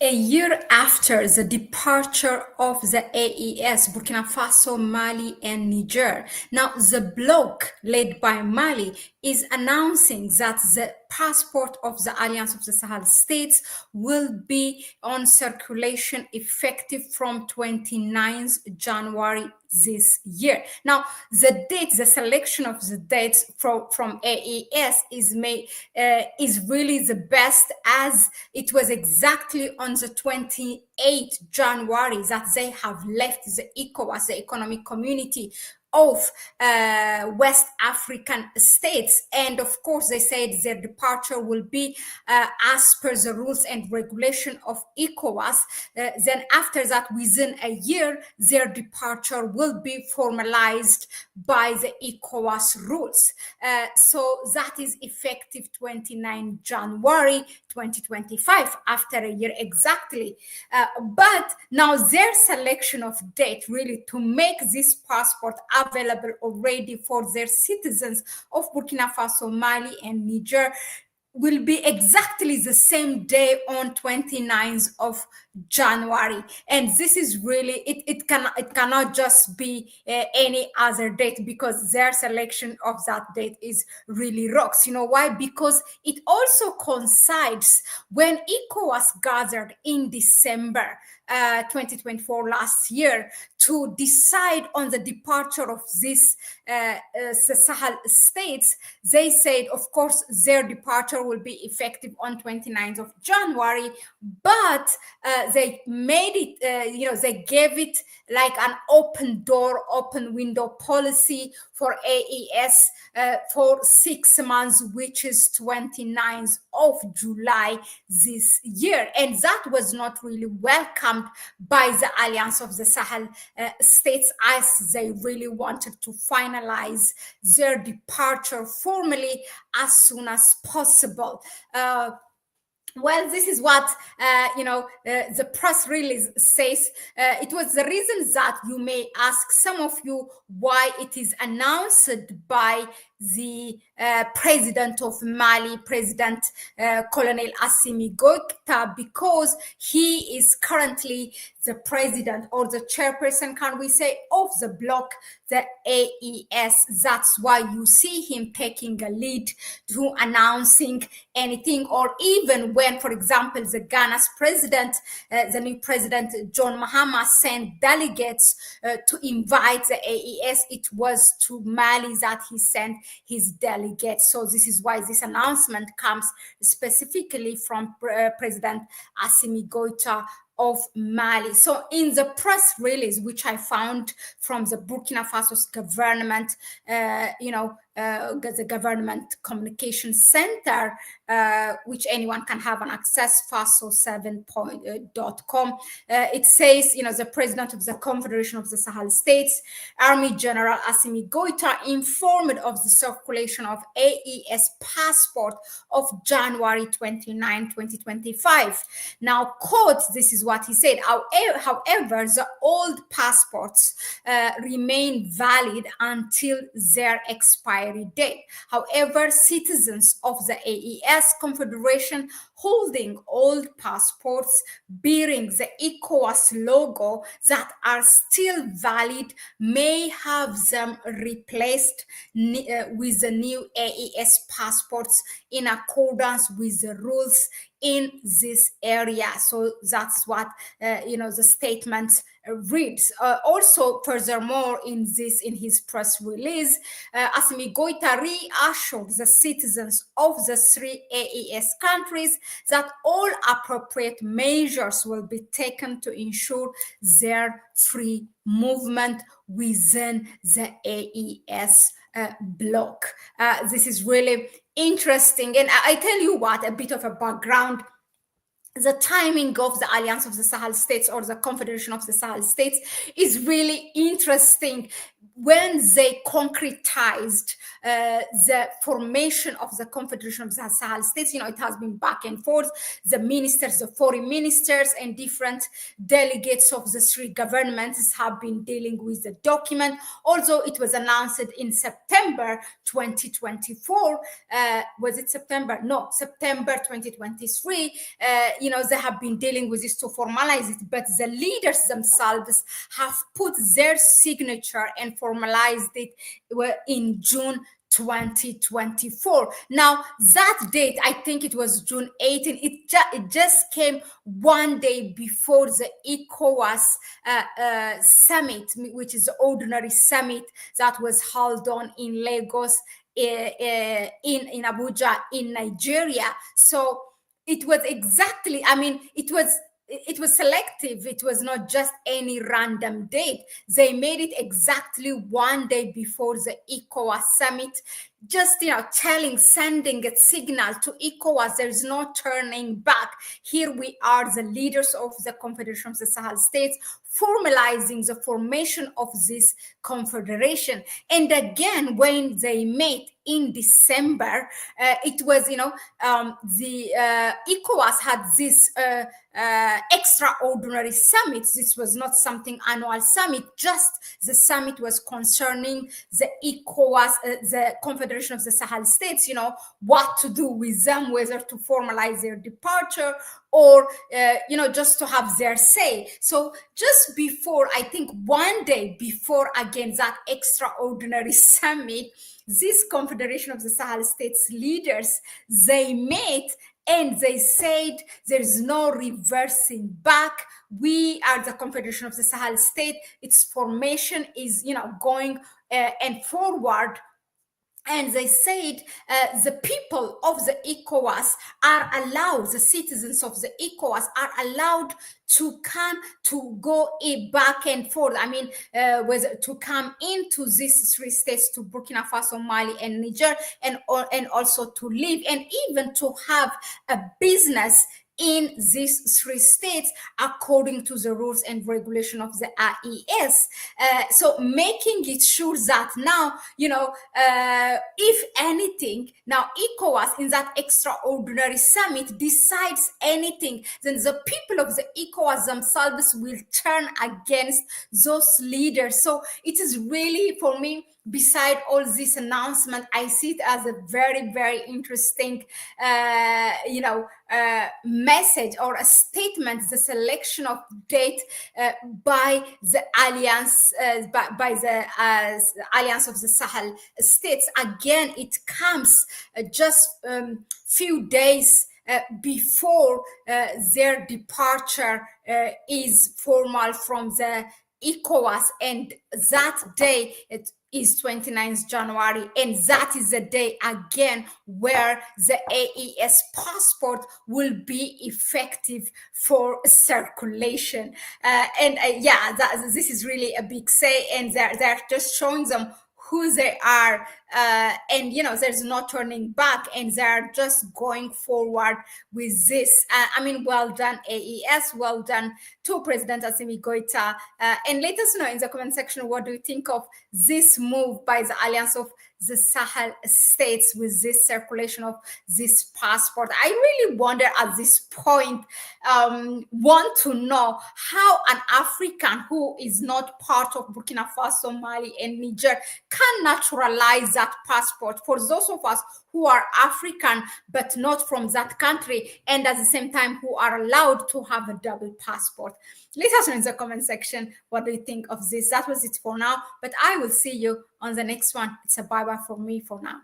A year after the departure of the AES, Burkina Faso, Mali, and Niger, now the bloc led by Mali is announcing that the passport of the Alliance of the Sahel states will be on circulation effective from 29th January this year. Now, the selection of the dates from AES is really the best, as it was exactly on the 28th January that they have left the ECOWAS, the Economic Community of West African states. And of course, they said their departure will be as per the rules and regulation of ECOWAS. Then after that, within a year, their departure will be formalized by the ECOWAS rules. So that is effective 29 January 2025, after a year exactly. But now their selection of date really to make this passport available already for their citizens of Burkina Faso, Mali, and Niger will be exactly the same day on 29th of January. And this is really, it cannot just be any other date, because their selection of that date is really rocks. You know why? Because it also coincides when ECOWAS gathered in December 2024 last year to decide on the departure of these Sahel states. They said, of course, their departure will be effective on 29th of January, but they made it, they gave it like an open door, open window policy for AES for 6 months, which is 29th of July this year. And that was not really welcomed by the Alliance of the Sahel states, as they really wanted to finalize their departure formally as soon as possible. Well, this is what the press release says. It was the reason that you may ask some of you why it is announced by the president of Mali, President Colonel Assimi Goita, because he is currently the president or the chairperson, can we say, of the bloc, the AES. That's why you see him taking a lead to announcing anything, or even when, for example, the Ghana's president, the new president John Mahama, sent delegates to invite the AES, it was to Mali that he sent his delegates. So this is why this announcement comes specifically from President Assimi Goita of Mali. So in the press release, which I found from the Burkina Faso's government, the government communication center, which anyone can have an access, faso7.com. It says, the president of the Confederation of the Sahel States, Army General Assimi Goita, informed of the circulation of AES passport of January 29, 2025. Now, quote, this is what he said. However, the old passports remain valid until their expiry date. However, citizens of the AES Confederation holding old passports bearing the ECOWAS logo that are still valid may have them replaced with the new AES passports in accordance with the rules in this area. So that's what the statement reads. Also, furthermore, in his press release, Assimi Goita reassured the citizens of the 3 AES countries that all appropriate measures will be taken to ensure their free movement within the AES bloc. This is really interesting. And I tell you what, a bit of a background. The timing of the Alliance of the Sahel States, or the Confederation of the Sahel States, is really interesting. When they concretized the formation of the Confederation of the Sahel States, it has been back and forth. The ministers, the foreign ministers, and different delegates of the 3 governments have been dealing with the document. Although it was announced in September 2024, was it September? No, September 2023. they have been dealing with this to formalize it, but the leaders themselves have put their signature and formalized it in June 2024. Now, that date, I think it was June 18, it just came one day before the ECOWAS summit, which is the ordinary summit that was held on in Lagos, in Abuja, in Nigeria. So it was exactly, it was selective. It was not just any random date. They made it exactly one day before the ECOWAS summit, just sending a signal to ECOWAS, there is no turning back. Here we are, the leaders of the Confederation of the Sahel States, formalizing the formation of this confederation. And again, when they met in December, it was, the ECOWAS had this extraordinary summit. This was not something annual summit, just the summit was concerning the ECOWAS, the Confederation of the Sahel States, what to do with them, whether to formalize their departure or, just to have their say. So just before, I think one day before, again, that extraordinary summit, this Confederation of the Sahel States leaders, they met and they said there is no reversing back. We are the Confederation of the Sahel State. Its formation is, going and forward. And they said the people of the ECOWAS are allowed, the citizens of the ECOWAS are allowed to come, to go back and forth. Whether to come into these three states, to Burkina Faso, Mali, and Niger, and also to live and even to have a business in these three states according to the rules and regulation of the AES. So making it sure that now, if anything, now ECOWAS in that extraordinary summit decides anything, then the people of the ECOWAS themselves will turn against those leaders. So it is really, for me, beside all this announcement, I see it as a very, very interesting, message or a statement, the selection of date by the alliance, by the Alliance of the Sahel States. Again, it comes just few days before their departure is formal from the ECOWAS, and that day it is 29th January, and that is the day again where the AES passport will be effective for circulation. This is really a big say, and they're just showing them who they are, and there's no turning back, and they're just going forward with this. Well done AES, well done to President Assimi Goita, and let us know in the comment section, what do you think of this move by the Alliance of the Sahel States with this circulation of this passport? I really wonder at this point, want to know how an African who is not part of Burkina Faso, Mali, and Niger can naturalize that passport. For those of us who are African but not from that country, and at the same time who are allowed to have a double passport. Let us know in the comment section, what do you think of this? That was it for now, but I will see you on the next one. It's a bye-bye from me for now.